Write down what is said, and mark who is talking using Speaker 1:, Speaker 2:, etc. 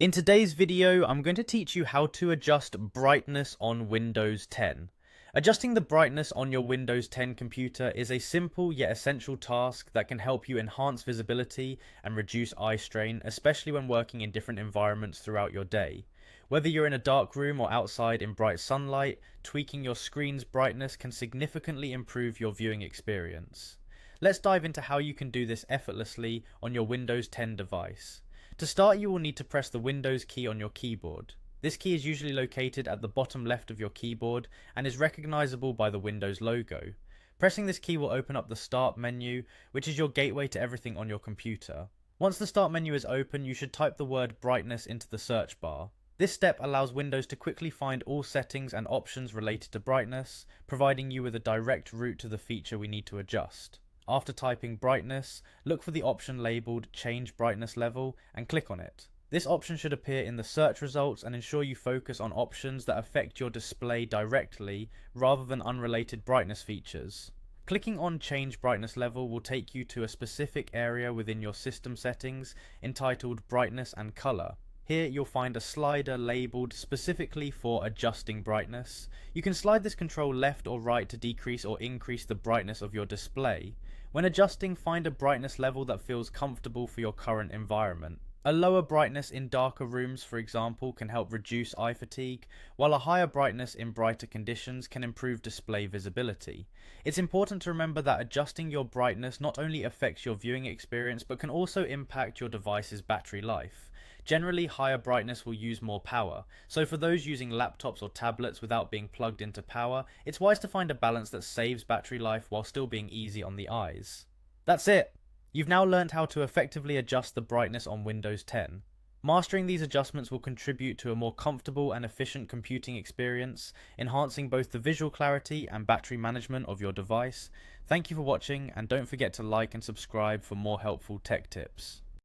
Speaker 1: In today's video, I'm going to teach you how to adjust brightness on Windows 10. Adjusting the brightness on your Windows 10 computer is a simple yet essential task that can help you enhance visibility and reduce eye strain, especially when working in different environments throughout your day. Whether you're in a dark room or outside in bright sunlight, tweaking your screen's brightness can significantly improve your viewing experience. Let's dive into how you can do this effortlessly on your Windows 10 device. To start, you will need to press the Windows key on your keyboard. This key is usually located at the bottom left of your keyboard and is recognizable by the Windows logo. Pressing this key will open up the Start menu, which is your gateway to everything on your computer. Once the Start menu is open, you should type the word brightness into the search bar. This step allows Windows to quickly find all settings and options related to brightness, providing you with a direct route to the feature we need to adjust. After typing brightness, look for the option labeled Change Brightness Level and click on it. This option should appear in the search results and ensure you focus on options that affect your display directly rather than unrelated brightness features. Clicking on Change Brightness Level will take you to a specific area within your system settings entitled Brightness and Color. Here you'll find a slider labeled specifically for adjusting brightness. You can slide this control left or right to decrease or increase the brightness of your display. When adjusting, find a brightness level that feels comfortable for your current environment. A lower brightness in darker rooms, for example, can help reduce eye fatigue, while a higher brightness in brighter conditions can improve display visibility. It's important to remember that adjusting your brightness not only affects your viewing experience but can also impact your device's battery life. Generally, higher brightness will use more power, so for those using laptops or tablets without being plugged into power, it's wise to find a balance that saves battery life while still being easy on the eyes. That's it! You've now learned how to effectively adjust the brightness on Windows 10. Mastering these adjustments will contribute to a more comfortable and efficient computing experience, enhancing both the visual clarity and battery management of your device. Thank you for watching, and don't forget to like and subscribe for more helpful tech tips.